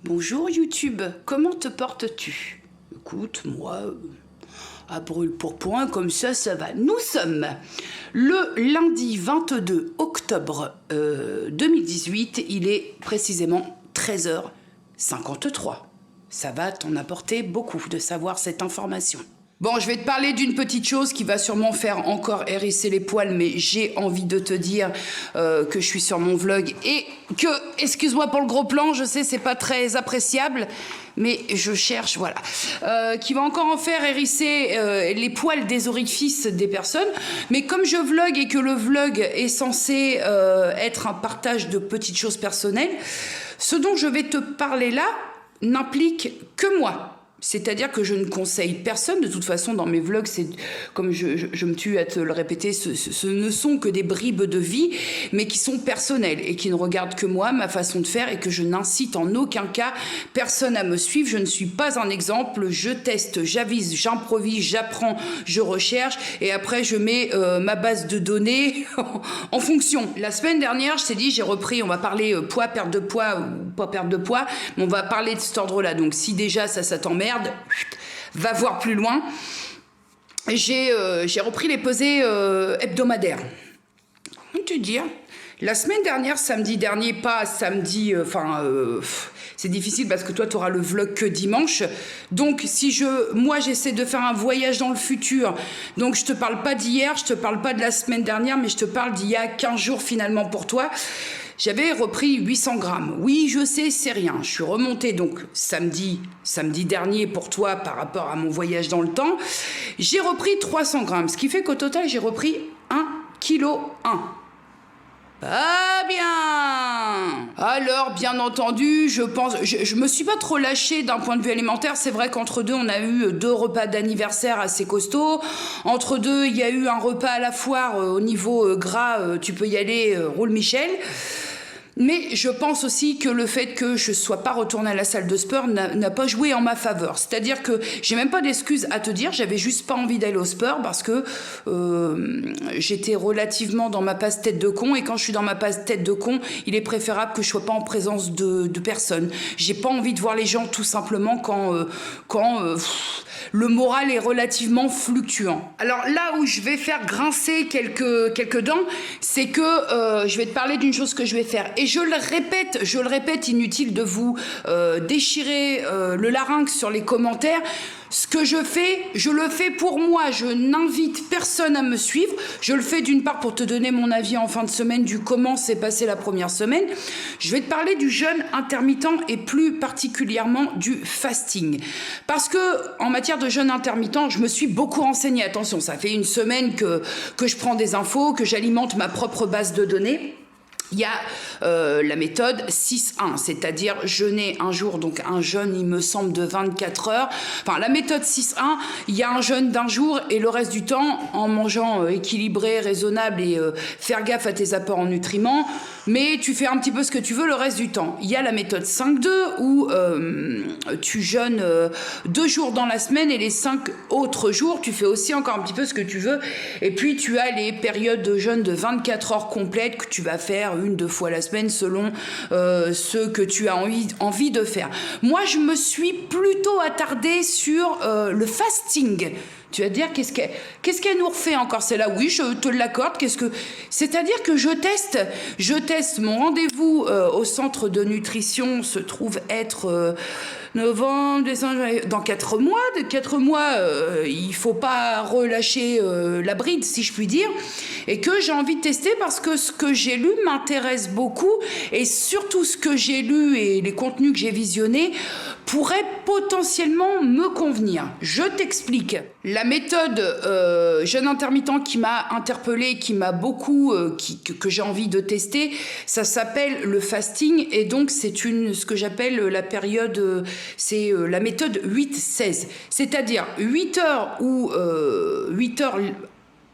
Bonjour YouTube, comment te portes-tu? Écoute, moi, à brûle-pourpoint, comme ça va. Nous sommes le lundi 22 octobre 2018, il est précisément 13h53. Ça va t'en apporter beaucoup de savoir cette information. Bon, je vais te parler d'une petite chose qui va sûrement faire encore hérisser les poils, mais j'ai envie de te dire que je suis sur mon vlog et que, excuse-moi pour le gros plan, je sais c'est pas très appréciable, mais je cherche, voilà, qui va encore en faire hérisser les poils des orifices des personnes. Mais comme je vlog et que le vlog est censé être un partage de petites choses personnelles, ce dont je vais te parler là n'implique que moi. C'est-à-dire que je ne conseille personne. De toute façon, dans mes vlogs, c'est comme je me tue à te le répéter, ce ne sont que des bribes de vie, mais qui sont personnelles et qui ne regardent que moi, ma façon de faire, et que je n'incite en aucun cas personne à me suivre. Je ne suis pas un exemple. Je teste, j'avise, j'improvise, j'apprends, je recherche, et après je mets ma base de données en fonction. La semaine dernière, je t'ai dit, j'ai repris, on va parler poids, perte de poids ou pas perte de poids, mais on va parler de cet ordre-là. Donc si déjà ça t'emmerde, va voir plus loin. J'ai repris les pesées hebdomadaires. Comment te dire, la semaine dernière, samedi dernier, pas samedi, c'est difficile parce que toi tu auras le vlog que dimanche. Donc moi j'essaie de faire un voyage dans le futur, donc je te parle pas d'hier, je te parle pas de la semaine dernière, mais je te parle d'il y a 15 jours finalement pour toi. J'avais repris 800 grammes. Oui, je sais, c'est rien. Je suis remontée donc samedi dernier pour toi par rapport à mon voyage dans le temps. J'ai repris 300 grammes, ce qui fait qu'au total, j'ai repris 1,1 kg. Pas bien. Alors, bien entendu, je me suis pas trop lâchée d'un point de vue alimentaire. C'est vrai qu'entre deux, on a eu 2 repas d'anniversaire assez costauds. Entre deux, il y a eu un repas à la foire au niveau gras. Tu peux y aller, roule Michel. Mais je pense aussi que le fait que je ne sois pas retournée à la salle de sport n'a pas joué en ma faveur. C'est-à-dire que j'ai même pas d'excuses à te dire, j'avais juste pas envie d'aller au sport parce que j'étais relativement dans ma passe tête de con, et quand je suis dans ma passe tête de con, il est préférable que je sois pas en présence de personne. J'ai pas envie de voir les gens tout simplement quand le moral est relativement fluctuant. Alors là où je vais faire grincer quelques dents, c'est que je vais te parler d'une chose que je vais faire. Et je le répète, inutile de vous déchirer le larynx sur les commentaires. Ce que je fais, je le fais pour moi. Je n'invite personne à me suivre. Je le fais d'une part pour te donner mon avis en fin de semaine du comment s'est passée la première semaine. Je vais te parler du jeûne intermittent et plus particulièrement du fasting. Parce que en matière de jeûne intermittent, je me suis beaucoup renseignée. Attention, ça fait une semaine que je prends des infos, que j'alimente ma propre base de données. Il y a la méthode 6-1, c'est-à-dire jeûner un jour, donc un jeûne, il me semble, de 24 heures. Enfin, la méthode 6-1, il y a un jeûne d'un jour et le reste du temps, en mangeant équilibré, raisonnable et faire gaffe à tes apports en nutriments, mais tu fais un petit peu ce que tu veux le reste du temps. Il y a la méthode 5-2 où tu jeûnes 2 jours dans la semaine et les 5 autres jours, tu fais aussi encore un petit peu ce que tu veux. Et puis, tu as les périodes de jeûne de 24 heures complètes que tu vas faire 1-2 fois la semaine selon ce que tu as envie de faire. Moi, je me suis plutôt attardée sur le fasting. Tu vas te dire, qu'est-ce qu'elle nous refait encore? C'est là, oui, je te l'accorde. C'est-à-dire que je teste mon rendez-vous au centre de nutrition se trouve être novembre, décembre, dans 4 mois. De 4 mois, il faut pas relâcher la bride, si je puis dire, et que j'ai envie de tester parce que ce que j'ai lu m'intéresse beaucoup, et surtout ce que j'ai lu et les contenus que j'ai visionnés pourraient potentiellement me convenir. Je t'explique. La méthode jeûne intermittent qui m'a interpellée, qui m'a beaucoup, que j'ai envie de tester, ça s'appelle le fasting, et donc c'est ce que j'appelle la période, c'est la méthode 8-16, c'est-à-dire 8 heures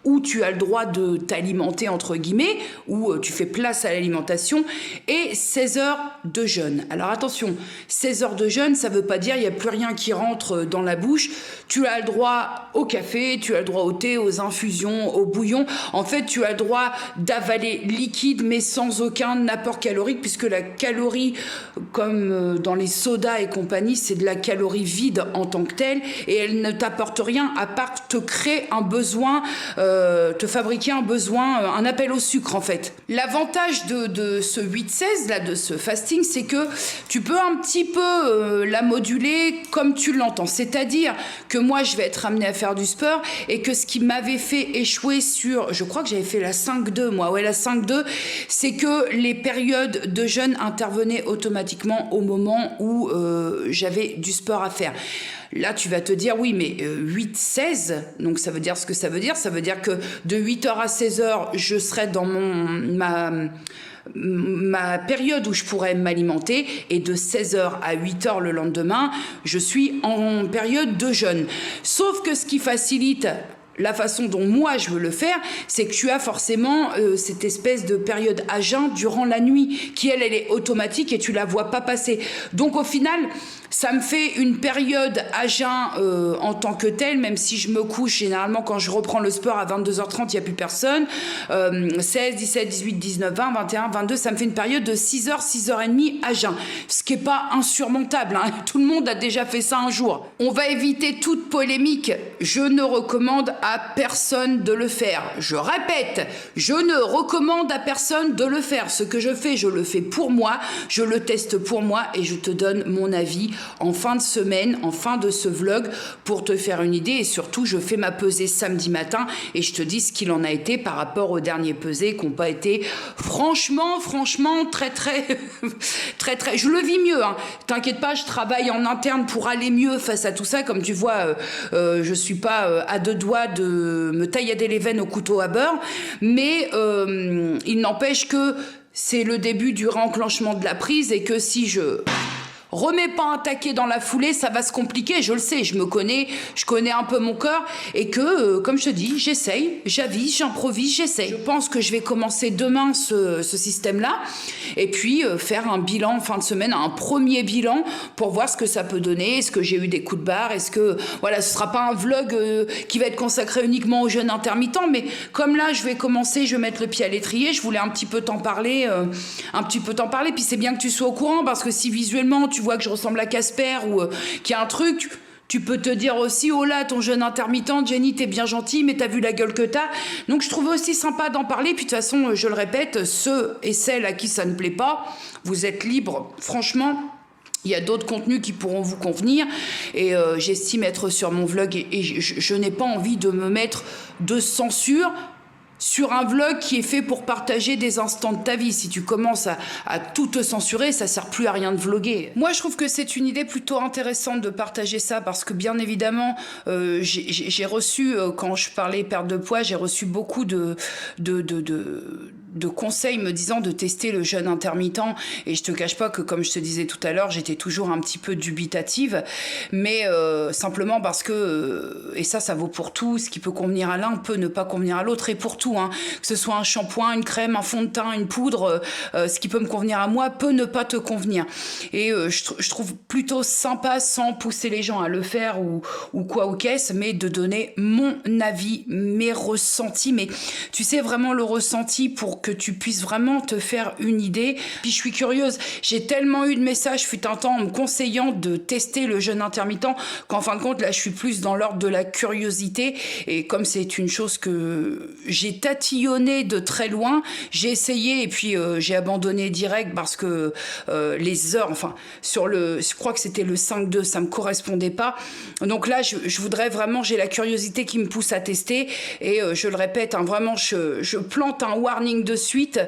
où tu as le droit de t'alimenter entre guillemets, où tu fais place à l'alimentation, et 16 heures de jeûne. Alors attention, 16 heures de jeûne, ça veut pas dire il n'y a plus rien qui rentre dans la bouche. Tu as le droit au café, tu as le droit au thé, aux infusions, au bouillon. En fait, tu as le droit d'avaler liquide, mais sans aucun apport calorique, puisque la calorie, comme dans les sodas et compagnie, c'est de la calorie vide en tant que telle, et elle ne t'apporte rien à part te créer un besoin, te fabriquer un besoin, un appel au sucre en fait. L'avantage de ce 8-16, là, de ce fasting, c'est que tu peux un petit peu la moduler comme tu l'entends. C'est-à-dire que moi, je vais être amenée à faire du sport, et que ce qui m'avait fait échouer sur, je crois que j'avais fait la 5-2, moi, ouais, la 5-2, c'est que les périodes de jeûne intervenaient automatiquement au moment où j'avais du sport à faire. Là, tu vas te dire, oui, mais 8-16, donc ça veut dire ce que ça veut dire. Ça veut dire que de 8h à 16h, je serai dans ma période où je pourrais m'alimenter, et de 16h à 8h le lendemain, je suis en période de jeûne. Sauf que ce qui facilite la façon dont moi je veux le faire, c'est que tu as forcément cette espèce de période à jeun durant la nuit, qui elle est automatique et tu la vois pas passer. Donc au final, ça me fait une période à jeun en tant que telle, même si je me couche généralement quand je reprends le sport à 22h30, il n'y a plus personne. 16, 17, 18, 19, 20, 21, 22, ça me fait une période de 6h, 6h30 à jeun. Ce qui n'est pas insurmontable, hein. Tout le monde a déjà fait ça un jour. On va éviter toute polémique. Je ne recommande à personne de le faire. Je répète, je ne recommande à personne de le faire. Ce que je fais, je le fais pour moi, je le teste pour moi, et je te donne mon avis en fin de semaine, en fin de ce vlog, pour te faire une idée. Et surtout, je fais ma pesée samedi matin et je te dis ce qu'il en a été par rapport aux derniers pesées qui n'ont pas été franchement très je le vis mieux, hein. T'inquiète pas, je travaille en interne pour aller mieux face à tout ça. Comme tu vois, je suis pas à deux doigts de me taillader les veines au couteau à beurre, mais il n'empêche que c'est le début du réenclenchement de la prise, et que si je remets pas un taquet dans la foulée, ça va se compliquer, je le sais, je me connais, je connais un peu mon corps, et que, comme je te dis, j'essaye, j'avise, j'improvise, j'essaye. Je pense que je vais commencer demain ce système-là, et puis faire un bilan en fin de semaine, un premier bilan, pour voir ce que ça peut donner. Est-ce que j'ai eu des coups de barre, est-ce que, voilà, ce sera pas un vlog qui va être consacré uniquement aux jeûnes intermittents, mais comme là, je vais commencer, je vais mettre le pied à l'étrier, je voulais un petit peu t'en parler, puis c'est bien que tu sois au courant, parce que si visuellement, tu vois que je ressemble à Casper ou qu'il y a un truc, tu peux te dire aussi, oh là, ton jeûne intermittent, Jenny, t'es bien gentille, mais t'as vu la gueule que t'as. Donc je trouvais aussi sympa d'en parler. Puis de toute façon, je le répète, ceux et celles à qui ça ne plaît pas, vous êtes libres, franchement. Il y a d'autres contenus qui pourront vous convenir, et j'estime être sur mon vlog, et je n'ai pas envie de me mettre de censure sur un vlog qui est fait pour partager des instants de ta vie. Si tu commences à tout te censurer, ça sert plus à rien de vlogger. Moi, je trouve que c'est une idée plutôt intéressante de partager ça, parce que bien évidemment, j'ai reçu, quand je parlais perte de poids, j'ai reçu beaucoup de conseils me disant de tester le jeûne intermittent, et je te cache pas que, comme je te disais tout à l'heure, j'étais toujours un petit peu dubitative, mais simplement parce que, et ça vaut pour tout, ce qui peut convenir à l'un peut ne pas convenir à l'autre, et pour tout, hein, que ce soit un shampoing, une crème, un fond de teint, une poudre, ce qui peut me convenir à moi peut ne pas te convenir, et je trouve plutôt sympa, sans pousser les gens à le faire ou quoi ou qu'est-ce, mais de donner mon avis, mes ressentis, mais tu sais, vraiment le ressenti, pour que tu puisses vraiment te faire une idée. Puis je suis curieuse, j'ai tellement eu de messages fut un temps en me conseillant de tester le jeûne intermittent, qu'en fin de compte là je suis plus dans l'ordre de la curiosité, et comme c'est une chose que j'ai tatillonné de très loin, j'ai essayé, et puis j'ai abandonné direct, parce que les heures, enfin je crois que c'était le 5-2, ça me correspondait pas. Donc là je voudrais vraiment, j'ai la curiosité qui me pousse à tester, et je le répète, hein, vraiment je plante un warning de suite.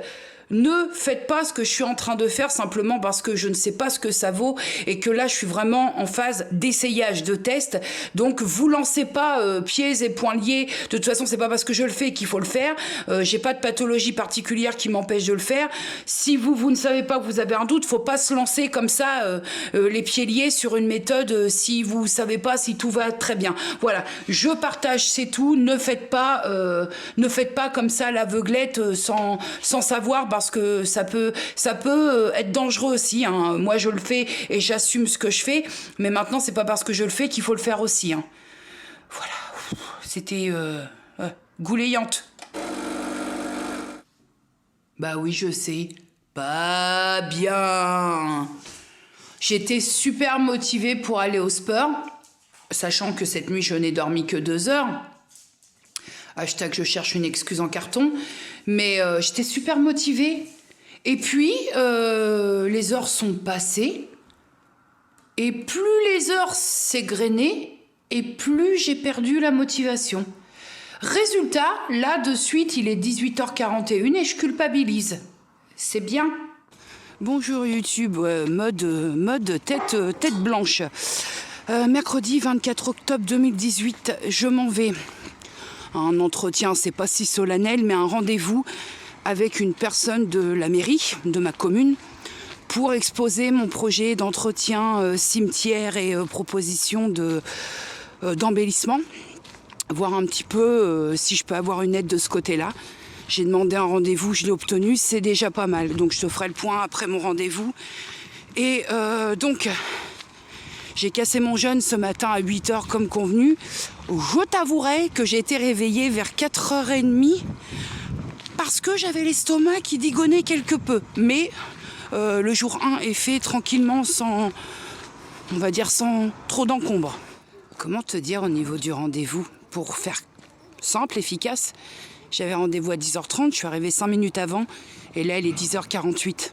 Ne faites pas ce que je suis en train de faire simplement parce que je ne sais pas ce que ça vaut, et que là je suis vraiment en phase d'essayage, de test. Donc vous lancez pas pieds et poings liés. De toute façon, c'est pas parce que je le fais qu'il faut le faire. J'ai pas de pathologie particulière qui m'empêche de le faire. Si vous ne savez pas, que vous avez un doute, faut pas se lancer comme ça les pieds liés sur une méthode si vous savez pas si tout va très bien. Voilà, je partage, c'est tout. Ne faites pas comme ça l'aveuglette sans savoir, parce que ça peut être dangereux aussi, hein. Moi, je le fais et j'assume ce que je fais, mais maintenant, c'est pas parce que je le fais qu'il faut le faire aussi, hein. Voilà, c'était goulayante. Bah oui, je sais, pas bien. J'étais super motivée pour aller au sport, sachant que cette nuit, je n'ai dormi que 2 heures. Hashtag je cherche une excuse en carton. Mais j'étais super motivée. Et puis, les heures sont passées. Et plus les heures s'égrenaient, et plus j'ai perdu la motivation. Résultat, là, de suite, il est 18h41 et je culpabilise. C'est bien. Bonjour YouTube, mode tête blanche. Mercredi 24 octobre 2018, je m'en vais. Un entretien, c'est pas si solennel, mais un rendez-vous avec une personne de la mairie, de ma commune, pour exposer mon projet d'entretien cimetière et proposition d'embellissement. Voir un petit peu si je peux avoir une aide de ce côté-là. J'ai demandé un rendez-vous, je l'ai obtenu, c'est déjà pas mal. Donc je te ferai le point après mon rendez-vous. Et donc, j'ai cassé mon jeûne ce matin à 8h comme convenu. Je t'avouerai que j'ai été réveillée vers 4h30 parce que j'avais l'estomac qui digonnait quelque peu. Mais le jour 1 est fait tranquillement, sans trop d'encombre. Comment te dire au niveau du rendez-vous? Pour faire simple, efficace, j'avais rendez-vous à 10h30, je suis arrivée 5 minutes avant, et là, il est 10h48.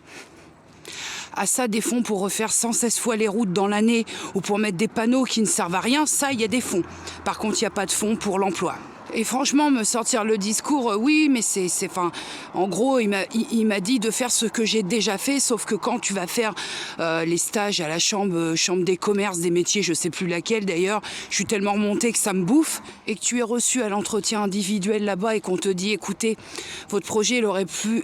À ça, des fonds pour refaire 116 fois les routes dans l'année, ou pour mettre des panneaux qui ne servent à rien, ça, il y a des fonds. Par contre, il n'y a pas de fonds pour l'emploi. Et franchement, me sortir le discours, oui, mais en gros, il m'a dit de faire ce que j'ai déjà fait, sauf que quand tu vas faire les stages à la chambre des commerces, des métiers, je sais plus laquelle d'ailleurs, je suis tellement remontée que ça me bouffe, et que tu es reçu à l'entretien individuel là-bas et qu'on te dit, écoutez, votre projet, il aurait pu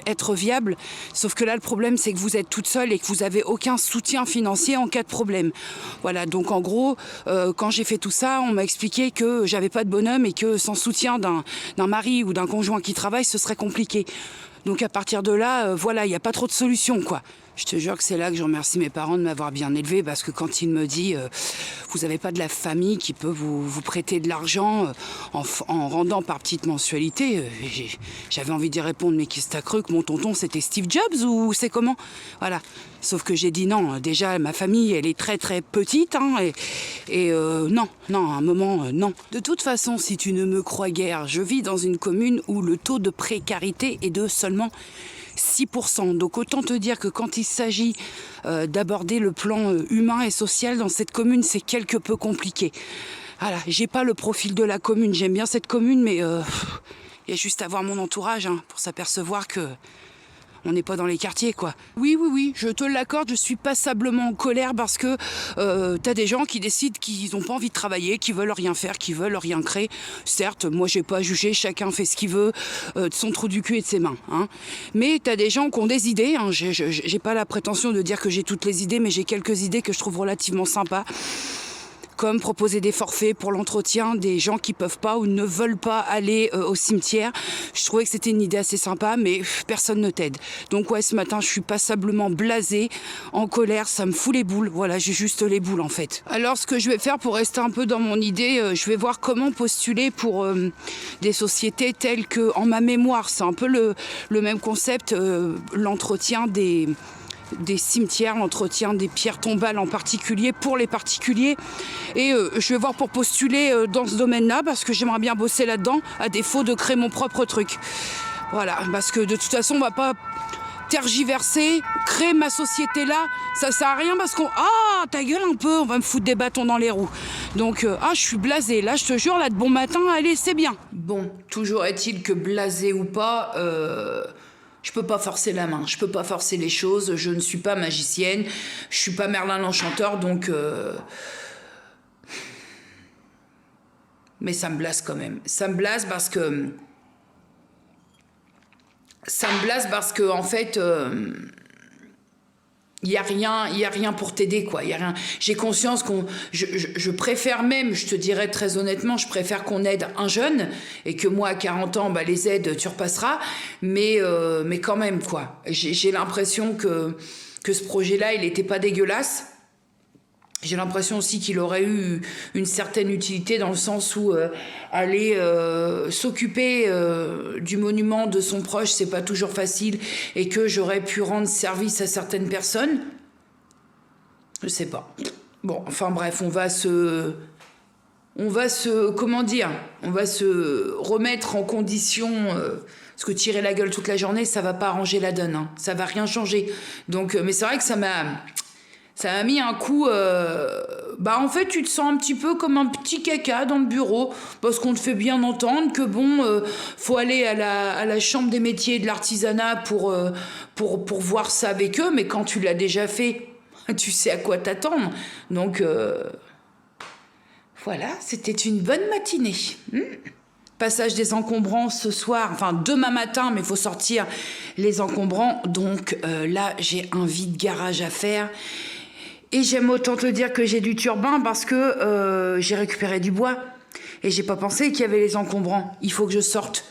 être viable, sauf que là, le problème, c'est que vous êtes toute seule et que vous n'avez aucun soutien financier en cas de problème. Voilà, donc en gros, quand j'ai fait tout ça, on m'a expliqué que j'avais pas de bonheur et que sans soutien d'un mari ou d'un conjoint qui travaille, ce serait compliqué. Donc à partir de là, voilà, il n'y a pas trop de solutions, quoi. Je te jure que c'est là que je remercie mes parents de m'avoir bien élevée, parce que quand il me dit vous n'avez pas de la famille qui peut vous prêter de l'argent en rendant par petite mensualité, j'avais envie d'y répondre, mais qu'est-ce que t'as cru que mon tonton c'était Steve Jobs ou c'est comment? Voilà. Sauf que j'ai dit non. Déjà, ma famille, elle est très très petite, hein, non, à un moment, non. De toute façon, si tu ne me crois guère, je vis dans une commune où le taux de précarité est de seulement 6%. Donc autant te dire que quand il s'agit d'aborder le plan humain et social dans cette commune, c'est quelque peu compliqué. Voilà, j'ai pas le profil de la commune. J'aime bien cette commune, mais il y a juste à voir mon entourage, hein, pour s'apercevoir que on n'est pas dans les quartiers, quoi. Oui, je te l'accorde, je suis passablement en colère parce que t'as des gens qui décident qu'ils n'ont pas envie de travailler, qui veulent rien faire, qui veulent rien créer. Certes, moi j'ai pas à juger, chacun fait ce qu'il veut de son trou du cul et de ses mains, hein. Mais t'as des gens qui ont des idées, hein. J'ai pas la prétention de dire que j'ai toutes les idées, mais j'ai quelques idées que je trouve relativement sympas. Comme proposer des forfaits pour l'entretien des gens qui peuvent pas ou ne veulent pas aller au cimetière. Je trouvais que c'était une idée assez sympa, mais personne ne t'aide. Donc ouais, ce matin, je suis passablement blasée, en colère, ça me fout les boules. Voilà, j'ai juste les boules en fait. Alors ce que je vais faire pour rester un peu dans mon idée, je vais voir comment postuler pour des sociétés telles que, en ma mémoire, c'est un peu le même concept, l'entretien des cimetières, l'entretien des pierres tombales en particulier pour les particuliers. Et je vais voir pour postuler dans ce domaine-là parce que j'aimerais bien bosser là-dedans, à défaut de créer mon propre truc. Voilà, parce que de toute façon, on va pas tergiverser, créer ma société là, ça sert à rien parce qu'on... Ah, ta gueule un peu, on va me foutre des bâtons dans les roues. Donc, je suis blasée. Là, je te jure, là, de bon matin, allez, c'est bien. Bon, toujours est-il que blasé ou pas... Je peux pas forcer la main, je peux pas forcer les choses, je ne suis pas magicienne, je suis pas Merlin l'Enchanteur, donc... Mais ça me blase quand même. Ça me blase parce que... en fait... il y a rien pour t'aider, quoi. Y a rien. J'ai conscience je préfère même, je te dirais très honnêtement, je préfère qu'on aide un jeune et que moi à 40 ans, bah, les aides tu repasseras, mais quand même, quoi. J'ai l'impression que ce projet-là, il n'était pas dégueulasse. J'ai l'impression aussi qu'il aurait eu une certaine utilité dans le sens où aller s'occuper du monument de son proche, c'est pas toujours facile, et que j'aurais pu rendre service à certaines personnes. Je sais pas. Bon, enfin bref, on va se remettre en condition, parce que tirer la gueule toute la journée, ça va pas arranger la donne, hein. Ça va rien changer. Donc, mais c'est vrai que ça m'a mis un coup... en fait, tu te sens un petit peu comme un petit caca dans le bureau, parce qu'on te fait bien entendre que faut aller à la chambre des métiers et de l'artisanat pour voir ça avec eux, mais quand tu l'as déjà fait, tu sais à quoi t'attendre. Donc, voilà, c'était une bonne matinée. Passage des encombrants ce soir, enfin demain matin, mais il faut sortir les encombrants. Donc là, j'ai un vide garage à faire. Et j'aime autant te dire que j'ai du turbin parce que j'ai récupéré du bois. Et j'ai pas pensé qu'il y avait les encombrants. Il faut que je sorte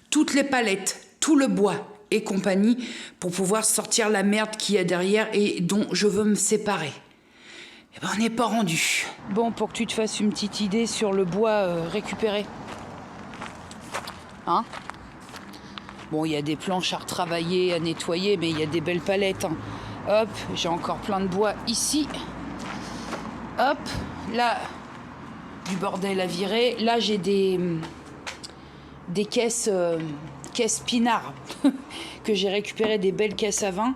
toutes les palettes, tout le bois et compagnie pour pouvoir sortir la merde qu'il y a derrière et dont je veux me séparer. Eh ben, on n'est pas rendu. Bon, pour que tu te fasses une petite idée sur le bois récupéré. Hein ? Bon, il y a des planches à retravailler, à nettoyer, mais il y a des belles palettes, hein. Hop, j'ai encore plein de bois ici. Hop, là, du bordel à virer. Là, j'ai des caisses pinard que j'ai récupéré, des belles caisses à vin.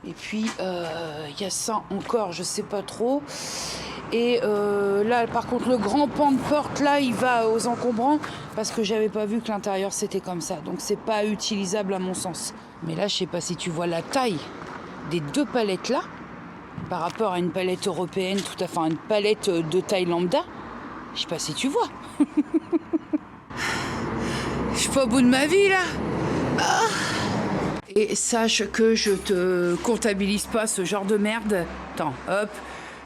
Et puis, il y a ça encore, je sais pas trop. Et là, par contre, le grand pan de porte, là, il va aux encombrants parce que j'avais pas vu que l'intérieur, c'était comme ça. Donc, c'est pas utilisable à mon sens. Mais là, je sais pas si tu vois la taille des deux palettes là, par rapport à une palette européenne, une palette de taille lambda. Je sais pas si tu vois. Je suis pas au bout de ma vie là. Ah. Et sache que je te comptabilise pas ce genre de merde. Attends, hop.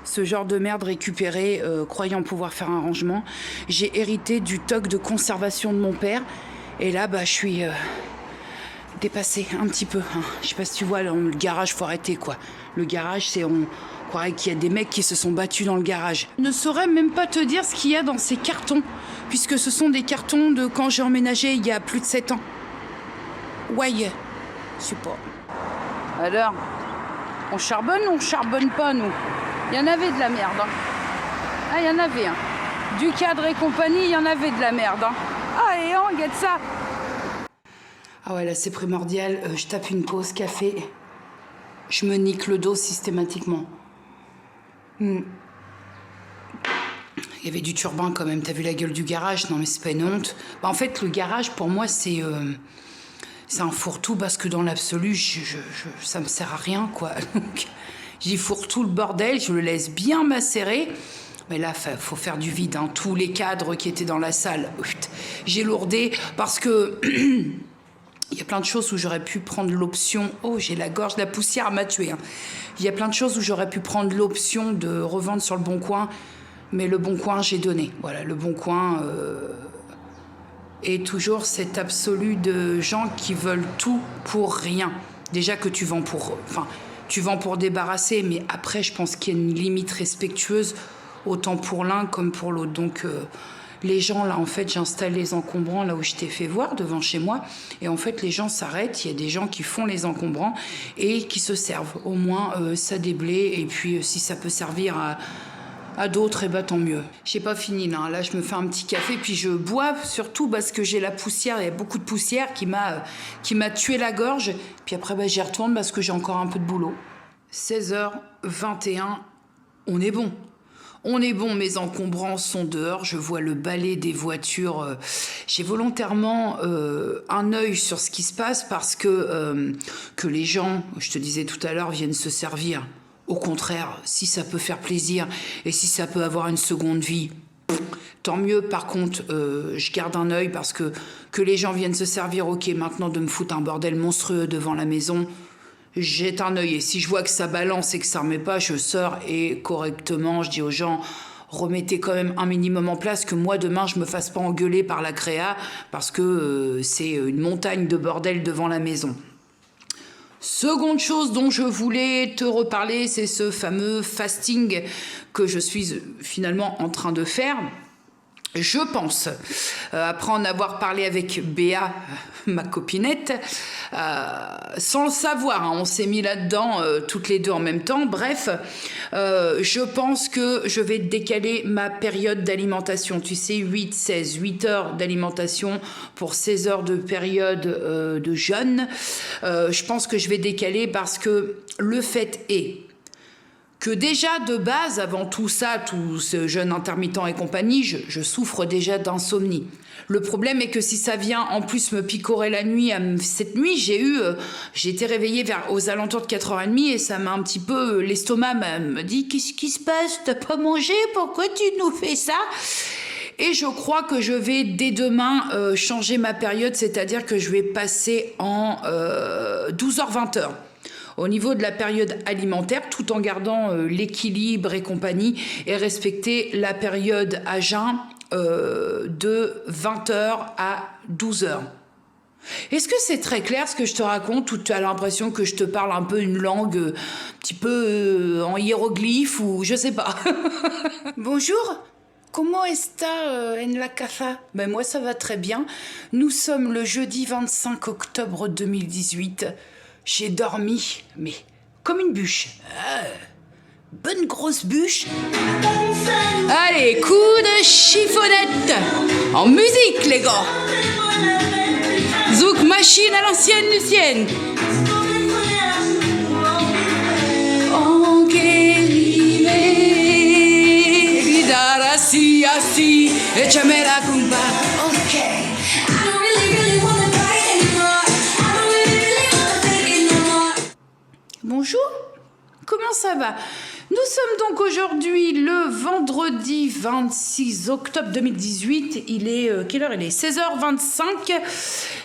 Ce genre de merde récupéré, croyant pouvoir faire un rangement. J'ai hérité du toc de conservation de mon père. Et là, je suis dépassée un petit peu. Hein. Je sais pas si tu vois, le garage, faut arrêter quoi. Le garage, on croirait qu'il y a des mecs qui se sont battus dans le garage. Je ne saurais même pas te dire ce qu'il y a dans ces cartons, puisque ce sont des cartons de quand j'ai emménagé il y a plus de 7 ans. Ouais, je sais pas. Alors, on charbonne ou on charbonne pas, nous ? Il y en avait de la merde. Hein. Ah, il y en avait. Hein. Du cadre et compagnie, il y en avait de la merde. Hein. Ah, et regarde ça. Ah ouais, là, c'est primordial. Je tape une pause café. Je me nique le dos systématiquement. Il y avait du turbin quand même. T'as vu la gueule du garage ? Non, mais c'est pas une honte. En fait, le garage, pour moi, c'est un fourre-tout parce que dans l'absolu, ça me sert à rien, quoi. Donc, j'y fourre tout le bordel. Je le laisse bien macérer. Mais là, faut faire du vide. Hein. Tous les cadres qui étaient dans la salle, j'ai lourdé parce que... Il y a plein de choses où j'aurais pu prendre l'option... Oh, j'ai la gorge, la poussière m'a tuée. Hein. Il y a plein de choses où j'aurais pu prendre l'option de revendre sur le Bon Coin. Mais le Bon Coin, j'ai donné. Voilà, le Bon Coin est toujours cet absolu de gens qui veulent tout pour rien. Déjà que tu vends pour débarrasser, mais après, je pense qu'il y a une limite respectueuse, autant pour l'un comme pour l'autre. Donc... les gens, là, en fait, j'installe les encombrants là où je t'ai fait voir, devant chez moi. Et en fait, les gens s'arrêtent. Il y a des gens qui font les encombrants et qui se servent. Au moins, ça déblaye. Et puis, si ça peut servir à d'autres, tant mieux. J'ai pas fini, là. Là, je me fais un petit café. Puis, je bois surtout parce que j'ai la poussière. Il y a beaucoup de poussière qui m'a tué la gorge. Puis après, j'y retourne parce que j'ai encore un peu de boulot. 16h21, on est bon. On est bon, mes encombrants sont dehors, je vois le balai des voitures. J'ai volontairement un œil sur ce qui se passe parce que les gens, je te disais tout à l'heure, viennent se servir. Au contraire, si ça peut faire plaisir et si ça peut avoir une seconde vie, tant mieux. Par contre, je garde un œil parce que les gens viennent se servir, ok, maintenant de me foutre un bordel monstrueux devant la maison, jette un œil. Et si je vois que ça balance et que ça remet pas, je sors et correctement, je dis aux gens, remettez quand même un minimum en place, que moi demain je me fasse pas engueuler par la créa parce que c'est une montagne de bordel devant la maison. Seconde chose dont je voulais te reparler, c'est ce fameux fasting que je suis finalement en train de faire. Je pense, après en avoir parlé avec Béa, ma copinette, sans le savoir, hein, on s'est mis là-dedans toutes les deux en même temps, bref, je pense que je vais décaler ma période d'alimentation, tu sais, 8 heures d'alimentation pour 16 heures de période de jeûne, je pense que je vais décaler parce que le fait est que déjà de base, avant tout ça, tout ce jeûne intermittent et compagnie, je souffre déjà d'insomnie. Le problème est que si ça vient en plus me picorer la nuit, cette nuit j'ai été réveillée aux alentours de 4h30 et ça m'a un petit peu, l'estomac me dit, qu'est-ce qui se passe, t'as pas mangé, pourquoi tu nous fais ça? Et je crois que je vais dès demain changer ma période, c'est-à-dire que je vais passer en 12h-20h. Au niveau de la période alimentaire, tout en gardant l'équilibre et compagnie, et respecter la période à jeun de 20h à 12h. Est-ce que c'est très clair ce que je te raconte, ou tu as l'impression que je te parle un peu une langue un petit peu en hiéroglyphe, ou je sais pas. Bonjour, comment está en la casa? Ben moi ça va très bien. Nous sommes le jeudi 25 octobre 2018. J'ai dormi, mais comme une bûche. Bonne grosse bûche. Allez, coup de chiffonnette. En musique, les gars. Zouk machine à l'ancienne Lucienne. Así, así, échame la culpa. Okay. Bonjour, comment ça va? Nous sommes donc aujourd'hui le vendredi 26 octobre 2018. Il est, quelle heure il est? 16h25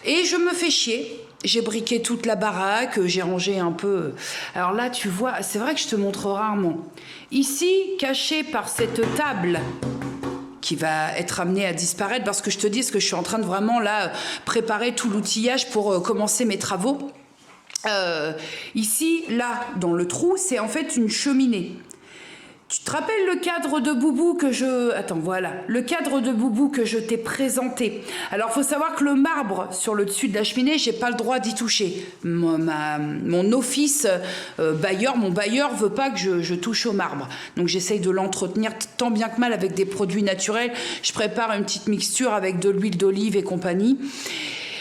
et je me fais chier. J'ai briqué toute la baraque, j'ai rangé un peu. Alors là, tu vois, c'est vrai que je te montre rarement. Ici, caché par cette table qui va être amenée à disparaître, parce que je te dis que je suis en train de vraiment là préparer tout l'outillage pour commencer mes travaux. Ici, là, dans le trou, c'est en fait une cheminée. Tu te rappelles le cadre de Boubou que je... Attends, voilà. Le cadre de Boubou que je t'ai présenté. Alors, il faut savoir que le marbre sur le dessus de la cheminée, j'ai pas le droit d'y toucher. Mon office bailleur, mon bailleur veut pas que je touche au marbre. Donc, j'essaye de l'entretenir tant bien que mal avec des produits naturels. Je prépare une petite mixture avec de l'huile d'olive et compagnie.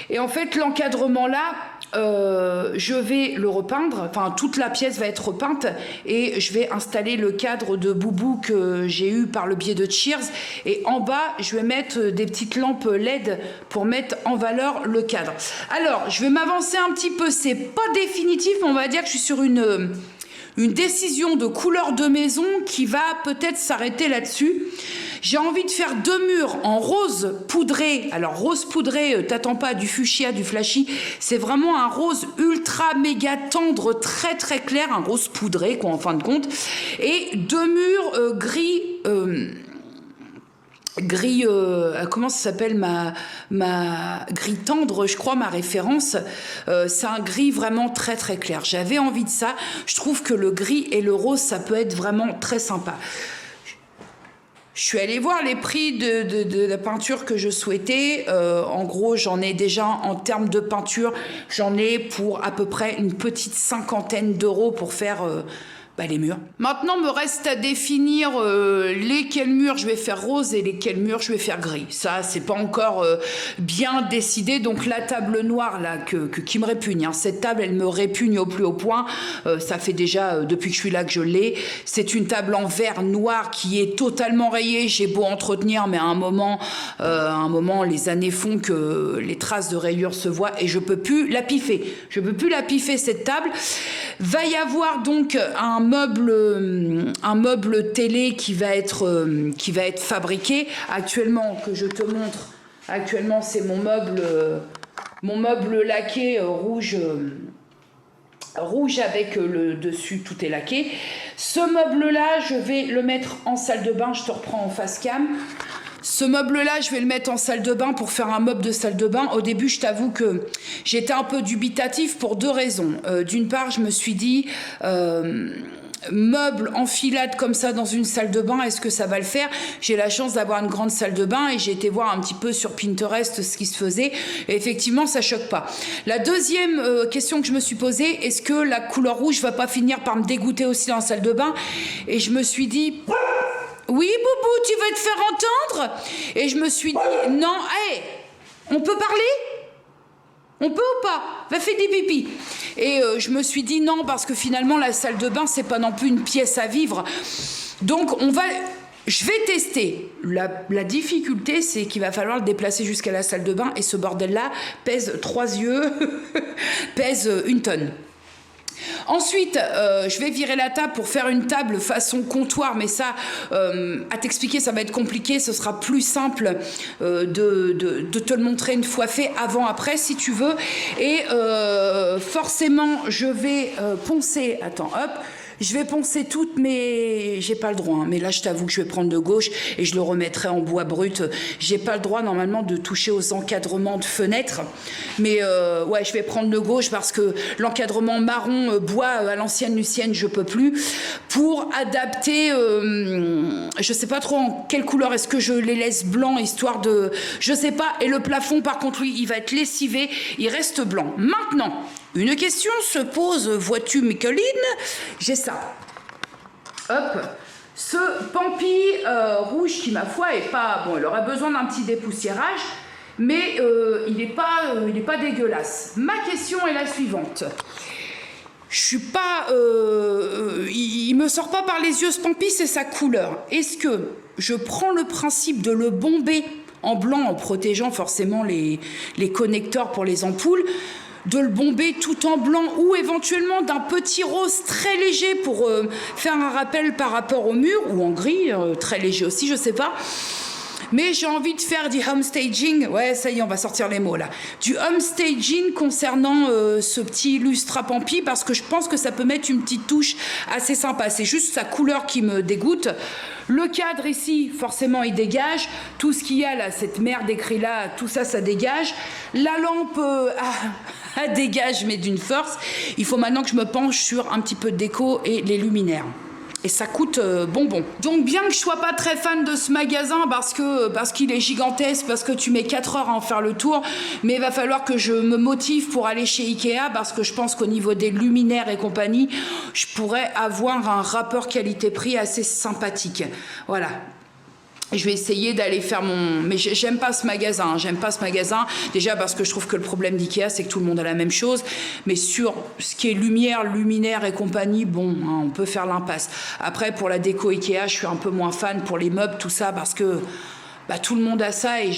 Et en fait, l'encadrement là... je vais le repeindre, enfin toute la pièce va être repeinte et je vais installer le cadre de Boubou que j'ai eu par le biais de Cheers, et en bas je vais mettre des petites lampes LED pour mettre en valeur le cadre. Alors je vais m'avancer un petit peu, c'est pas définitif mais on va dire que je suis sur une décision de couleur de maison qui va peut-être s'arrêter là-dessus. J'ai envie de faire 2 murs en rose poudré. Alors rose poudré, t'attends pas du fuchsia, du flashy. C'est vraiment un rose ultra méga tendre, très très clair, un rose poudré quoi en fin de compte. Et 2 murs gris. Gris, comment ça s'appelle ma gris tendre, je crois, ma référence. C'est un gris vraiment très très clair. J'avais envie de ça. Je trouve que le gris et le rose, ça peut être vraiment très sympa. Je suis allée voir les prix de la peinture que je souhaitais. En gros, j'en ai déjà, en termes de peinture, j'en ai pour à peu près une petite 50aine d'euros pour faire les murs. Maintenant, me reste à définir lesquels murs je vais faire rose et lesquels murs je vais faire gris. Ça, c'est pas encore bien décidé. Donc la table noire là qui me répugne, hein. Cette table, elle me répugne au plus haut point. Ça fait déjà depuis que je suis là que je l'ai. C'est une table en verre noir qui est totalement rayée. J'ai beau entretenir, mais à un moment, les années font que les traces de rayures se voient et je peux plus la piffer. Je peux plus la piffer cette table. Va y avoir donc un meuble télé qui va être fabriqué actuellement, que je te montre. Actuellement, c'est mon meuble laqué rouge rouge avec le dessus, tout est laqué. Ce meuble-là, je vais le mettre en salle de bain. Je te reprends en face cam. Ce meuble-là, je vais le mettre en salle de bain pour faire un meuble de salle de bain. Au début, je t'avoue que j'étais un peu dubitatif pour deux raisons. D'une part, je me suis dit... meuble enfilade comme ça dans une salle de bain, est-ce que ça va le faire? J'ai la chance d'avoir une grande salle de bain et j'ai été voir un petit peu sur Pinterest ce qui se faisait et effectivement ça choque pas. La deuxième question que je me suis posée, est-ce que la couleur rouge va pas finir par me dégoûter aussi dans la salle de bain? Et je me suis dit oui Boubou, tu vas te faire entendre? Et je me suis dit non, hey, on peut parler? On peut ou pas? Va faire des pipis. Et je me suis dit non, parce que finalement, la salle de bain, c'est pas non plus une pièce à vivre. Donc, je vais tester. La difficulté, c'est qu'il va falloir le déplacer jusqu'à la salle de bain. Et ce bordel-là pèse 3 yeux, pèse 1 tonne. Ensuite, je vais virer la table pour faire une table façon comptoir, mais ça, à t'expliquer, ça va être compliqué. Ce sera plus simple de te le montrer une fois fait, avant-après, si tu veux. Et forcément, je vais poncer... Attends, hop. Je vais poncer toutes mes... J'ai pas le droit, hein, mais là, je t'avoue que je vais prendre de gauche et je le remettrai en bois brut. J'ai pas le droit, normalement, de toucher aux encadrements de fenêtres. Mais ouais, je vais prendre de gauche parce que l'encadrement marron, bois, à l'ancienne Lucienne, je peux plus. Pour adapter... je sais pas trop en quelle couleur. Est-ce que je les laisse blancs, histoire de... Je sais pas. Et le plafond, par contre, lui, il va être lessivé. Il reste blanc. Maintenant... Une question se pose, vois-tu, Micheline? J'ai ça. Hop. Ce pampi rouge qui, ma foi, est pas... Bon, il aurait besoin d'un petit dépoussiérage, mais il n'est pas dégueulasse. Ma question est la suivante. Je suis pas... il me sort pas par les yeux ce pampi, c'est sa couleur. Est-ce que je prends le principe de le bomber en blanc, en protégeant forcément les connecteurs pour les ampoules, de le bomber tout en blanc ou éventuellement d'un petit rose très léger pour faire un rappel par rapport au mur, ou en gris, très léger aussi, je sais pas. Mais j'ai envie de faire du homestaging, ouais ça y est on va sortir les mots là, du homestaging concernant ce petit lustre pampi parce que je pense que ça peut mettre une petite touche assez sympa, c'est juste sa couleur qui me dégoûte. Le cadre ici, forcément il dégage, tout ce qu'il y a là, cette merde écrit là, tout ça, ça dégage. La lampe dégage mais d'une force. Il faut maintenant que je me penche sur un petit peu de déco et les luminaires. Et ça coûte bonbon. Donc bien que je sois pas très fan de ce magasin parce qu'il est gigantesque, parce que tu mets 4 heures à en faire le tour, mais il va falloir que je me motive pour aller chez Ikea parce que je pense qu'au niveau des luminaires et compagnie, je pourrais avoir un rapport qualité-prix assez sympathique. Voilà. Je vais essayer d'aller faire mon... Mais j'aime pas ce magasin, hein. J'aime pas ce magasin. Déjà parce que je trouve que le problème d'Ikea, c'est que tout le monde a la même chose. Mais sur ce qui est lumière, luminaire et compagnie, bon, hein, on peut faire l'impasse. Après, pour la déco Ikea, je suis un peu moins fan pour les meubles, tout ça, parce que bah, tout le monde a ça et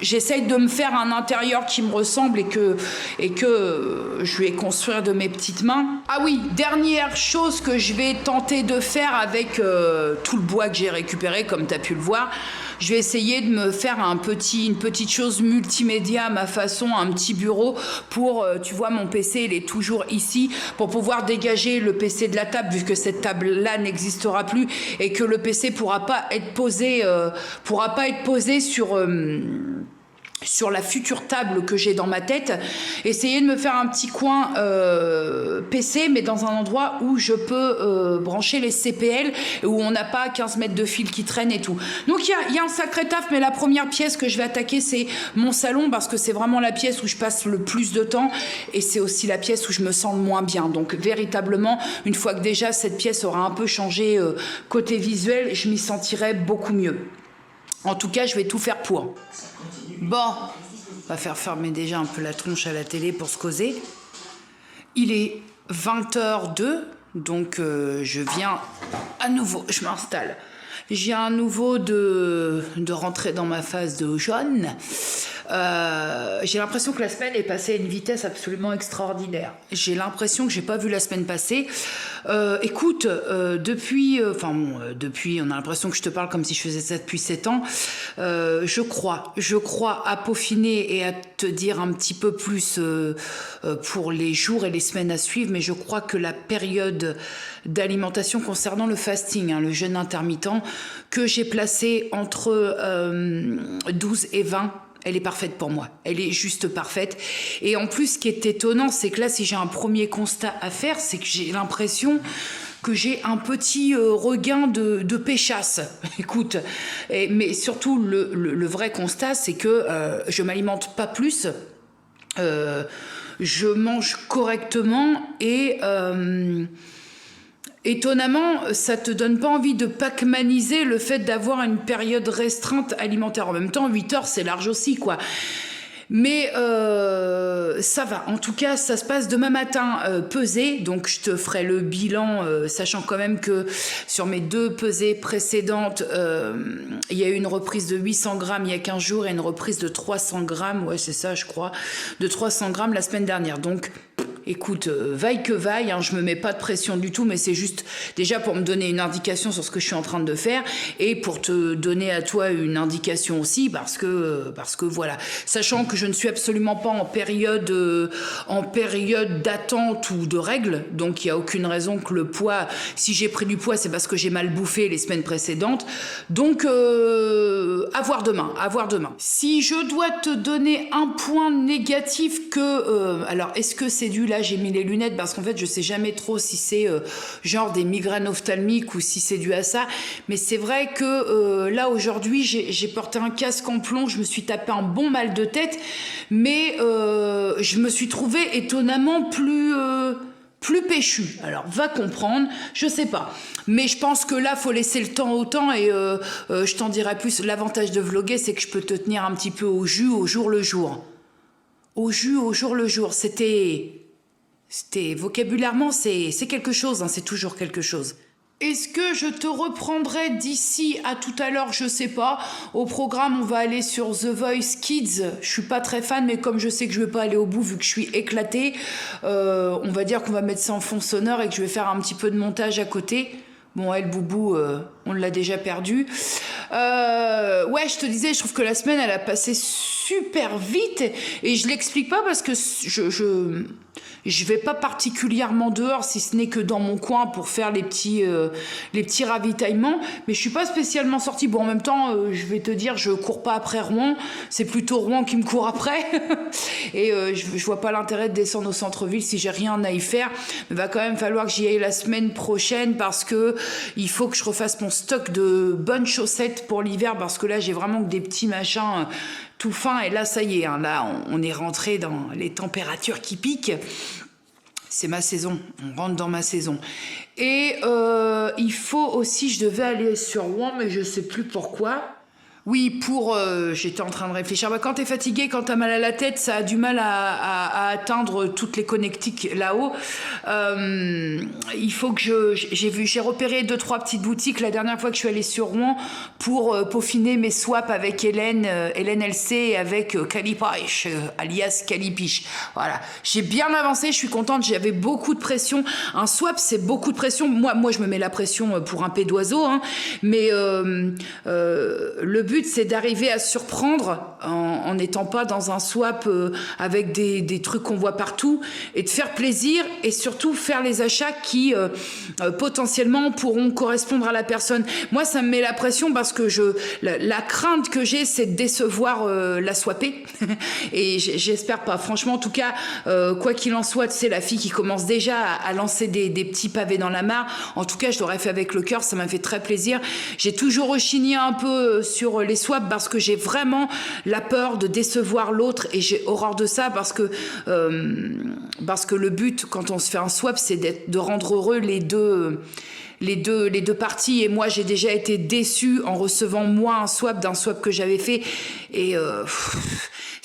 j'essaye de me faire un intérieur qui me ressemble et que je vais construire de mes petites mains. Ah oui, dernière chose que je vais tenter de faire avec tout le bois que j'ai récupéré, comme tu as pu le voir, je vais essayer de me faire une petite chose multimédia à ma façon, un petit bureau pour, tu vois, mon PC, il est toujours ici, pour pouvoir dégager le PC de la table, vu que cette table-là n'existera plus et que le PC pourra pas être posé sur la future table que j'ai dans ma tête, essayer de me faire un petit coin PC, mais dans un endroit où je peux brancher les CPL, où on n'a pas 15 mètres de fil qui traînent et tout. Donc il y a un sacré taf, mais la première pièce que je vais attaquer, c'est mon salon, parce que c'est vraiment la pièce où je passe le plus de temps, et c'est aussi la pièce où je me sens le moins bien. Donc véritablement, une fois que déjà cette pièce aura un peu changé côté visuel, je m'y sentirai beaucoup mieux. En tout cas, je vais tout faire pour. Bon, on va faire fermer déjà un peu la tronche à la télé pour se causer. Il est 20h02, donc je viens à nouveau, je m'installe. J'ai à nouveau de rentrer dans ma phase de jaune. J'ai l'impression que la semaine est passée à une vitesse absolument extraordinaire. J'ai l'impression que j'ai pas vu la semaine passer. Écoute, depuis, on a l'impression que je te parle comme si je faisais ça depuis 7 ans. Je crois à peaufiner et à te dire un petit peu plus pour les jours et les semaines à suivre, mais je crois que la période d'alimentation concernant le fasting, le jeûne intermittent, que j'ai placé entre 12 et 20, elle est parfaite pour moi. Elle est juste parfaite. Et en plus, ce qui est étonnant, c'est que là, si j'ai un premier constat à faire, c'est que j'ai l'impression que j'ai un petit regain de péchasse. Écoute, mais surtout, le vrai constat, c'est que je m'alimente pas plus. Je mange correctement et... étonnamment, ça te donne pas envie de pac-maniser le fait d'avoir une période restreinte alimentaire. En même temps, 8 heures, c'est large aussi, quoi. Mais ça va. En tout cas, ça se passe demain matin pesé. Donc, je te ferai le bilan, sachant quand même que sur mes 2 pesées précédentes, il y a eu une reprise de 800 grammes il y a 15 jours et une reprise de 300 grammes, ouais, c'est ça, je crois, de 300 grammes la semaine dernière. Donc, écoute, vaille que vaille, je me mets pas de pression du tout, mais c'est juste déjà pour me donner une indication sur ce que je suis en train de faire et pour te donner à toi une indication aussi, parce que voilà, sachant que je ne suis absolument pas en période d'attente ou de règles, donc il y a aucune raison que le poids, si j'ai pris du poids, c'est parce que j'ai mal bouffé les semaines précédentes. Donc à voir demain. Si je dois te donner un point négatif alors est-ce que c'est dû là, j'ai mis les lunettes parce qu'en fait je sais jamais trop si c'est genre des migraines ophtalmiques ou si c'est dû à ça, mais c'est vrai que là aujourd'hui j'ai porté un casque en plomb, je me suis tapé un bon mal de tête, mais je me suis trouvée étonnamment plus péchu. Alors va comprendre, je sais pas, mais je pense que là faut laisser le temps au temps et je t'en dirai plus. L'avantage de vlogger, c'est que je peux te tenir un petit peu au jus au jour le jour. Au jus au jour le jour, c'était vocabulairement, c'est quelque chose, c'est toujours quelque chose. Est-ce que je te reprendrai d'ici à tout à l'heure? Je sais pas. Au programme, on va aller sur The Voice Kids. Je suis pas très fan, mais comme je sais que je vais pas aller au bout vu que je suis éclatée, on va dire qu'on va mettre ça en fond sonore et que je vais faire un petit peu de montage à côté. Bon, elle, Boubou, on l'a déjà perdu. Ouais, je te disais, je trouve que la semaine, elle a passé super vite. Et je l'explique pas parce que je vais pas particulièrement dehors, si ce n'est que dans mon coin pour faire les petits ravitaillements. Mais je suis pas spécialement sortie. Bon, en même temps, je vais te dire, je cours pas après Rouen. C'est plutôt Rouen qui me court après. Et je vois pas l'intérêt de descendre au centre-ville si j'ai rien à y faire. Il va quand même falloir que j'y aille la semaine prochaine parce que il faut que je refasse mon stock de bonnes chaussettes pour l'hiver parce que là, j'ai vraiment que des petits machins tout fins. Et là, ça y est, là, on est rentré dans les températures qui piquent. C'est ma saison, on rentre dans ma saison. Et il faut aussi, je devais aller sur Rouen, mais je sais plus pourquoi. Oui, j'étais en train de réfléchir. Quand t'es fatigué, quand t'as mal à la tête, ça a du mal à atteindre toutes les connectiques là-haut. Il faut que j'ai repéré 2-3 petites boutiques la dernière fois que je suis allée sur Rouen pour peaufiner mes swaps avec Hélène LC et avec Calipiche, alias Calipiche. Voilà. J'ai bien avancé, je suis contente, j'avais beaucoup de pression. Un swap, c'est beaucoup de pression. Moi, je me mets la pression pour un pet d'oiseau, mais le but, c'est d'arriver à surprendre en n'étant pas dans un swap avec des trucs qu'on voit partout et de faire plaisir et surtout faire les achats qui potentiellement pourront correspondre à la personne. Moi, ça me met la pression parce que la crainte que j'ai, c'est de décevoir la swapée et j'espère pas. Franchement, en tout cas, quoi qu'il en soit, c'est la fille qui commence déjà à lancer des petits pavés dans la mare. En tout cas, je l'aurais fait avec le cœur, ça m'a fait très plaisir. J'ai toujours rechigné un peu sur les swaps parce que j'ai vraiment la peur de décevoir l'autre et j'ai horreur de ça parce que le but quand on se fait un swap, c'est de rendre heureux les deux parties. Et moi, j'ai déjà été déçue en recevant moi un swap d'un swap que j'avais fait et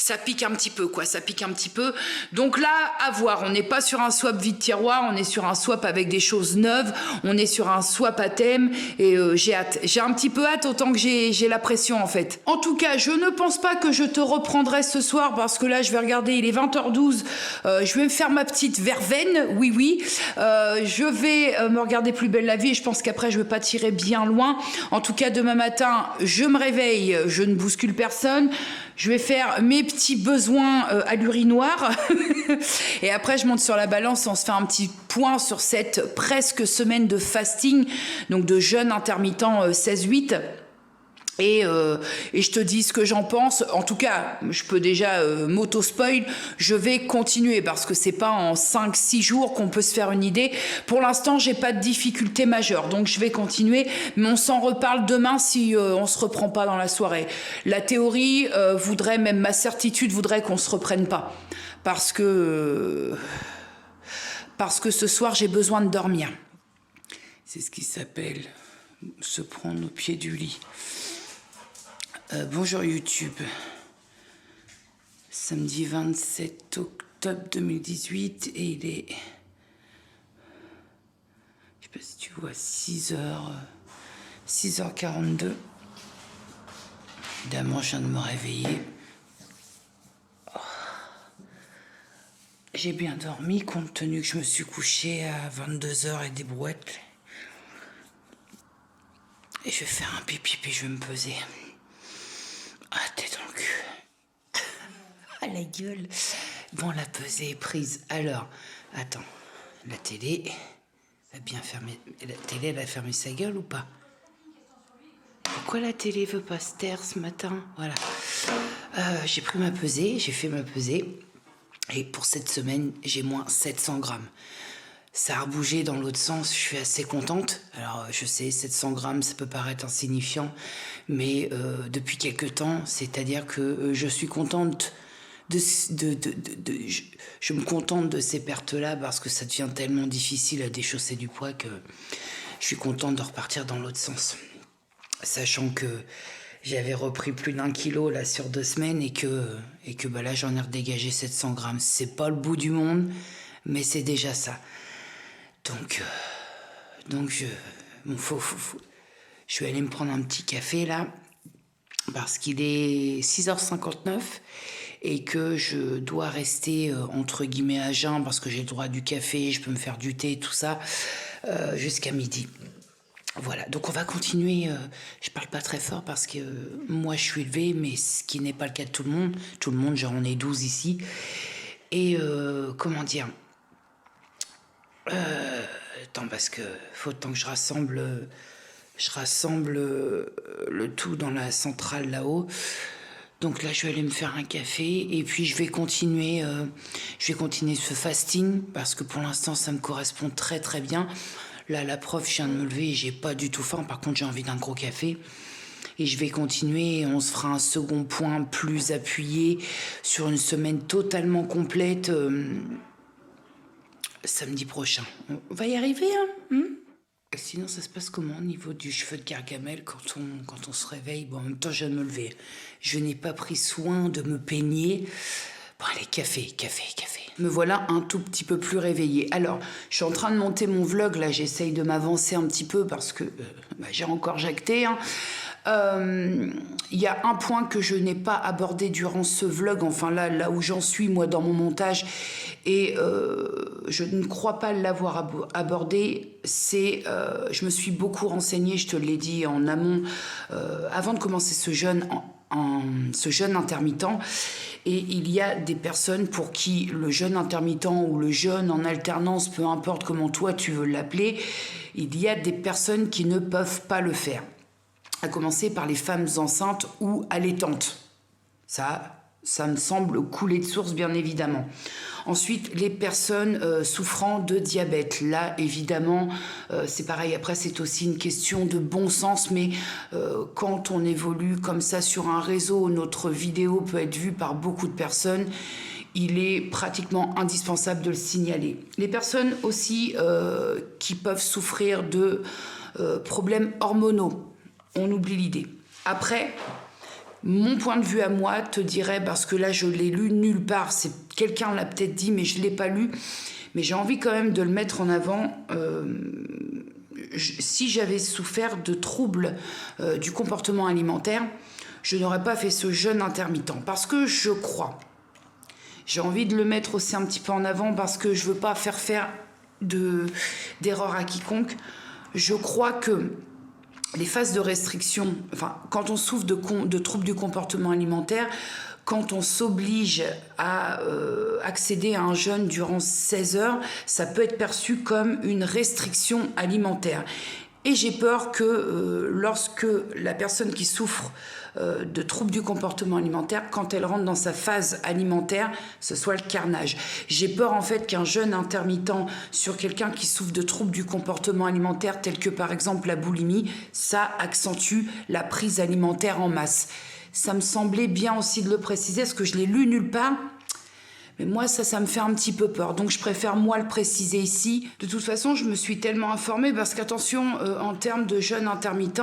ça pique un petit peu, quoi, ça pique un petit peu. Donc là, à voir, on n'est pas sur un swap vide tiroir, on est sur un swap avec des choses neuves, on est sur un swap à thème, et j'ai hâte. J'ai un petit peu hâte, autant que j'ai la pression, en fait. En tout cas, je ne pense pas que je te reprendrai ce soir, parce que là, je vais regarder, il est 20h12, je vais me faire ma petite verveine, oui. Je vais me regarder Plus belle la vie, et je pense qu'après, je ne vais pas tirer bien loin. En tout cas, demain matin, je me réveille, je ne bouscule personne, je vais faire mes petits besoins à l'urinoir et après je monte sur la balance, on se fait un petit point sur cette presque semaine de fasting, donc de jeûne intermittent 16-8. Et je te dis ce que j'en pense. En tout cas, je peux déjà m'auto-spoil. Je vais continuer parce que c'est pas en 5-6 jours qu'on peut se faire une idée. Pour l'instant, j'ai pas de difficulté majeure. Donc, je vais continuer. Mais on s'en reparle demain si on se reprend pas dans la soirée. La théorie voudrait, même ma certitude voudrait qu'on se reprenne pas. Parce que ce soir, j'ai besoin de dormir. C'est ce qui s'appelle se prendre au pied du lit. Bonjour YouTube. Samedi 27 octobre 2018 et il est... Je sais pas si tu vois, 6h42. Évidemment, je viens de me réveiller. Oh. J'ai bien dormi compte tenu que je me suis couchée à 22h et des brouettes. Et je vais faire un pipi puis je vais me peser. Ah, t'es dans le cul. Ah, la gueule. Bon, la pesée est prise. Alors, attends. La télé a bien fermé. La télé, elle a fermé sa gueule ou pas? Pourquoi la télé veut pas se taire ce matin? Voilà. J'ai pris ma pesée, j'ai fait ma pesée. Et pour cette semaine, j'ai moins 700 grammes. Ça a rebougé dans l'autre sens, je suis assez contente. Alors, je sais, 700 grammes, ça peut paraître insignifiant, mais depuis quelque temps, c'est-à-dire que je suis contente je me contente de ces pertes-là parce que ça devient tellement difficile à déchausser du poids que je suis contente de repartir dans l'autre sens. Sachant que j'avais repris plus d'1 kilo là sur 2 semaines et que bah, là j'en ai redégagé 700 grammes. C'est pas le bout du monde, mais c'est déjà ça. Donc je vais aller me prendre un petit café là, parce qu'il est 6h59 et que je dois rester entre guillemets à jeun parce que j'ai le droit du café, je peux me faire du thé, tout ça, jusqu'à midi. Voilà, donc on va continuer. Je parle pas très fort parce que moi je suis élevée, mais ce qui n'est pas le cas de tout le monde. Tout le monde, genre on est 12 ici. Et comment dire, attends, parce que faut le temps que je rassemble le tout dans la centrale là-haut. Donc là, je vais aller me faire un café et puis je vais continuer ce fasting parce que pour l'instant, ça me correspond très très bien. Là, la preuve, je viens de me lever et j'ai pas du tout faim. Par contre, j'ai envie d'un gros café. Et je vais continuer et on se fera un second point plus appuyé sur une semaine totalement complète samedi prochain. On va y arriver, hein? Sinon, ça se passe comment au niveau du cheveu de Gargamel quand on se réveille? Bon, en même temps, je viens de me lever. Je n'ai pas pris soin de me peigner. Bon, allez, café. Me voilà un tout petit peu plus réveillée. Alors, je suis en train de monter mon vlog. Là, j'essaye de m'avancer un petit peu parce que j'ai encore jacté. Il y a un point que je n'ai pas abordé durant ce vlog, enfin là où j'en suis moi dans mon montage, et je ne crois pas l'avoir abordé, c'est je me suis beaucoup renseignée, je te l'ai dit en amont, avant de commencer ce jeûne intermittent, et il y a des personnes pour qui le jeûne intermittent ou le jeûne en alternance, peu importe comment toi tu veux l'appeler, il y a des personnes qui ne peuvent pas le faire. À commencer par les femmes enceintes ou allaitantes. Ça me semble couler de source, bien évidemment. Ensuite, les personnes souffrant de diabète. Là, évidemment, c'est pareil. Après, c'est aussi une question de bon sens, mais quand on évolue comme ça sur un réseau, notre vidéo peut être vue par beaucoup de personnes. Il est pratiquement indispensable de le signaler. Les personnes aussi qui peuvent souffrir de problèmes hormonaux. On oublie l'idée. Après, Mon point de vue à moi te dirait, parce que là je l'ai lu nulle part, quelqu'un l'a peut-être dit mais je ne l'ai pas lu, mais j'ai envie quand même de le mettre en avant. Si j'avais souffert de troubles du comportement alimentaire, je n'aurais pas fait ce jeûne intermittent, parce que je crois, j'ai envie de le mettre aussi un petit peu en avant, parce que je ne veux pas faire d'erreur à quiconque. Je crois que les phases de restriction, enfin, quand on souffre de troubles du comportement alimentaire, quand on s'oblige à accéder à un jeûne durant 16 heures, ça peut être perçu comme une restriction alimentaire. Et j'ai peur que lorsque la personne qui souffre de troubles du comportement alimentaire, quand elle rentre dans sa phase alimentaire, ce soit le carnage. J'ai peur en fait qu'un jeûne intermittent sur quelqu'un qui souffre de troubles du comportement alimentaire, tels que par exemple la boulimie, ça accentue la prise alimentaire en masse. Ça me semblait bien aussi de le préciser, parce que je l'ai lu nulle part. Mais moi, ça me fait un petit peu peur. Donc, je préfère, moi, le préciser ici. De toute façon, je me suis tellement informée, parce qu'attention, en termes de jeûne intermittent,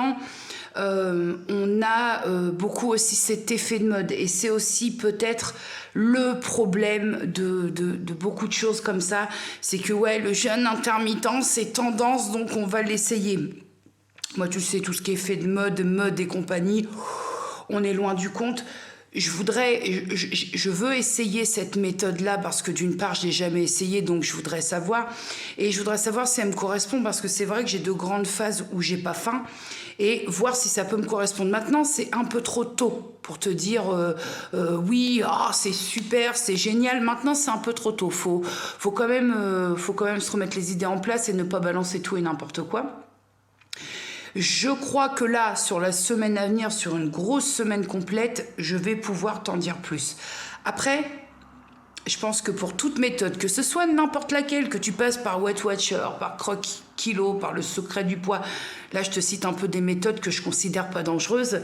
on a beaucoup aussi cet effet de mode. Et c'est aussi peut-être le problème de beaucoup de choses comme ça. C'est que, ouais, le jeûne intermittent, c'est tendance, donc on va l'essayer. Moi, tu sais, tout ce qui est effet de mode et compagnie, on est loin du compte. Je veux essayer cette méthode-là, parce que d'une part, je l'ai jamais essayé, donc je voudrais savoir. Et je voudrais savoir si elle me correspond, parce que c'est vrai que j'ai de grandes phases où j'ai pas faim, et voir si ça peut me correspondre. Maintenant, c'est un peu trop tôt pour te dire oui, c'est super, c'est génial. Maintenant, c'est un peu trop tôt. Faut quand même se remettre les idées en place et ne pas balancer tout et n'importe quoi. Je crois que là, sur la semaine à venir, sur une grosse semaine complète, je vais pouvoir t'en dire plus. Après, je pense que pour toute méthode, que ce soit n'importe laquelle, que tu passes par Weight Watcher, par Croc Kilo, par le secret du poids, là je te cite un peu des méthodes que je considère pas dangereuses,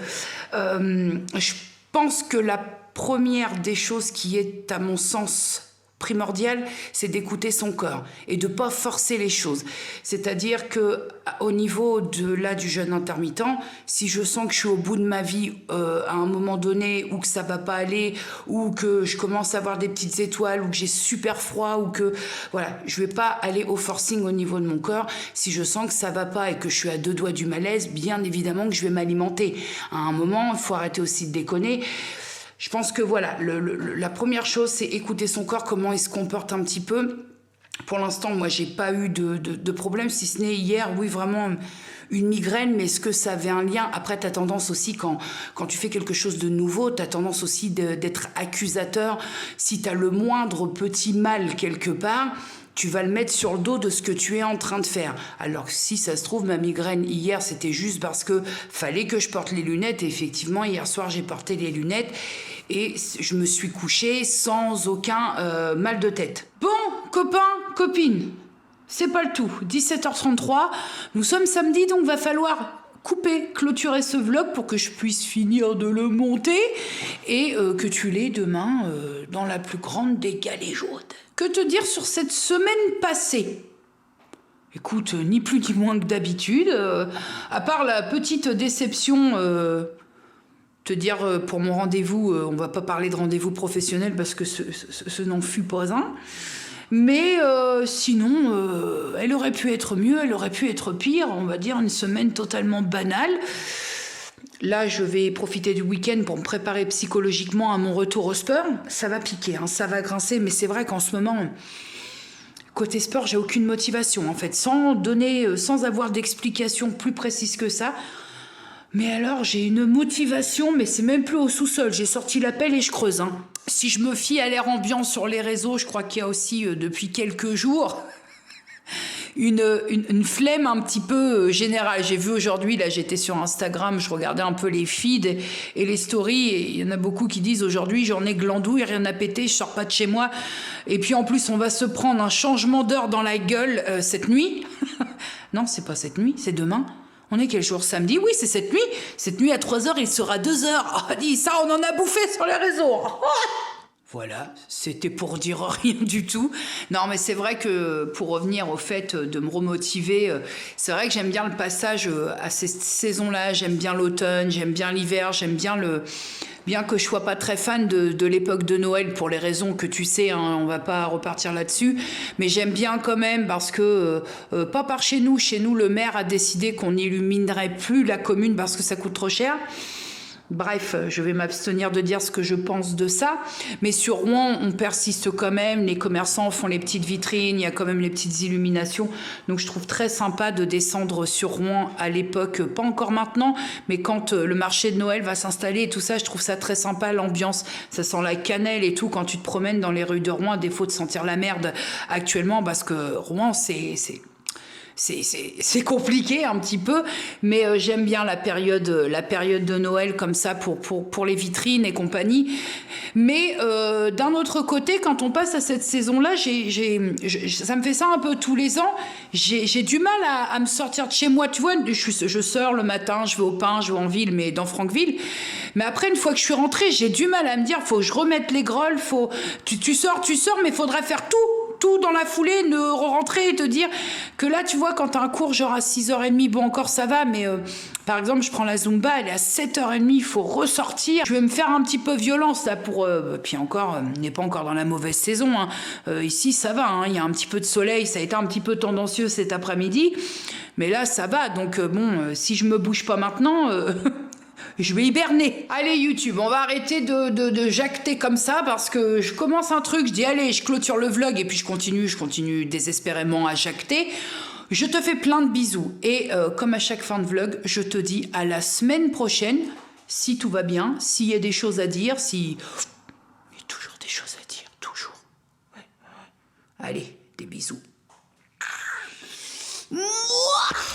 je pense que la première des choses qui est à mon sens primordial, c'est d'écouter son corps et de pas forcer les choses. C'est-à-dire que au niveau du jeûne intermittent, si je sens que je suis au bout de ma vie à un moment donné, ou que ça va pas aller, ou que je commence à avoir des petites étoiles, ou que j'ai super froid, ou que voilà, je vais pas aller au forcing au niveau de mon corps. Si je sens que ça va pas et que je suis à 2 doigts du malaise, bien évidemment que je vais m'alimenter. À un moment, il faut arrêter aussi de déconner. Je pense que voilà, la première chose, c'est écouter son corps, comment il se comporte un petit peu. Pour l'instant, moi, j'ai pas eu de problème, si ce n'est hier, oui, vraiment une migraine, mais est-ce que ça avait un lien? Après, tu as tendance aussi, quand tu fais quelque chose de nouveau, tu as tendance aussi d'être accusateur. Si tu as le moindre petit mal quelque part, tu vas le mettre sur le dos de ce que tu es en train de faire. Alors que si ça se trouve, ma migraine hier, c'était juste parce que fallait que je porte les lunettes. Et effectivement, hier soir, j'ai porté les lunettes et je me suis couchée sans aucun mal de tête. Bon, copains, copines, c'est pas le tout. 17h33, nous sommes samedi, donc va falloir clôturer ce vlog pour que je puisse finir de le monter et que tu l'aies demain dans la plus grande des galéjaudes. Que te dire sur cette semaine passée? Écoute, ni plus ni moins que d'habitude, à part la petite déception, te dire pour mon rendez-vous, on va pas parler de rendez-vous professionnel parce que ce n'en fut pas un. Mais sinon, elle aurait pu être mieux, elle aurait pu être pire. On va dire une semaine totalement banale. Là, je vais profiter du week-end pour me préparer psychologiquement à mon retour au sport. Ça va piquer, hein, ça va grincer, mais c'est vrai qu'en ce moment, côté sport, j'ai aucune motivation. En fait, sans avoir d'explication plus précise que ça. Mais alors, j'ai une motivation, mais c'est même plus au sous-sol. J'ai sorti la pelle et je creuse. Hein. Si je me fie à l'air ambiant sur les réseaux, je crois qu'il y a aussi, depuis quelques jours, une flemme un petit peu générale. J'ai vu aujourd'hui, là j'étais sur Instagram, je regardais un peu les feeds et les stories, et il y en a beaucoup qui disent aujourd'hui j'en ai glandouille, rien à péter, je sors pas de chez moi. Et puis en plus on va se prendre un changement d'heure dans la gueule cette nuit. Non, c'est pas cette nuit, c'est demain. On est quel jour? Samedi? Oui, c'est cette nuit. Cette nuit à 3h, il sera 2h. Oh, dis ça, on en a bouffé sur les réseaux. Voilà, c'était pour dire rien du tout. Non, mais c'est vrai que pour revenir au fait de me remotiver, c'est vrai que j'aime bien le passage à ces saisons-là. J'aime bien l'automne, j'aime bien l'hiver, j'aime bien bien que je sois pas très fan de l'époque de Noël pour les raisons que tu sais, hein, on va pas repartir là-dessus, mais j'aime bien quand même parce que pas par chez nous le maire a décidé qu'on n'illuminerait plus la commune parce que ça coûte trop cher. Bref, je vais m'abstenir de dire ce que je pense de ça. Mais sur Rouen, on persiste quand même. Les commerçants font les petites vitrines, il y a quand même les petites illuminations. Donc je trouve très sympa de descendre sur Rouen à l'époque, pas encore maintenant, mais quand le marché de Noël va s'installer et tout ça, je trouve ça très sympa, l'ambiance. Ça sent la cannelle et tout quand tu te promènes dans les rues de Rouen, à défaut de sentir la merde actuellement, parce que Rouen, c'est compliqué un petit peu, mais j'aime bien la période de Noël comme ça pour les vitrines et compagnie. Mais d'un autre côté, quand on passe à cette saison-là, ça me fait ça un peu tous les ans. J'ai du mal à me sortir de chez moi. Tu vois, je sors le matin, je vais au pain, je vais en ville, mais dans Franqueville. Mais après, une fois que je suis rentrée, j'ai du mal à me dire, faut que je remette les grolles, tu sors, mais il faudrait faire tout dans la foulée, ne rentrer et te dire que là, tu vois, quand t'as un cours genre à 6h30, bon, encore ça va, mais par exemple, je prends la Zumba, elle est à 7h30, il faut ressortir. Je vais me faire un petit peu violence là pour... puis encore, on n'est pas encore dans la mauvaise saison. Hein. Ici, ça va, hein, il y a un petit peu de soleil, ça a été un petit peu tendancieux cet après-midi, mais là, ça va. Donc bon, si je me bouge pas maintenant... je vais hiberner. Allez YouTube, on va arrêter de jacter comme ça parce que je commence un truc, je dis allez, je clôture le vlog et puis je continue désespérément à jacter. Je te fais plein de bisous et comme à chaque fin de vlog, je te dis à la semaine prochaine, si tout va bien, s'il y a des choses à dire, il y a toujours des choses à dire, toujours. Ouais. Allez, des bisous. Mouah.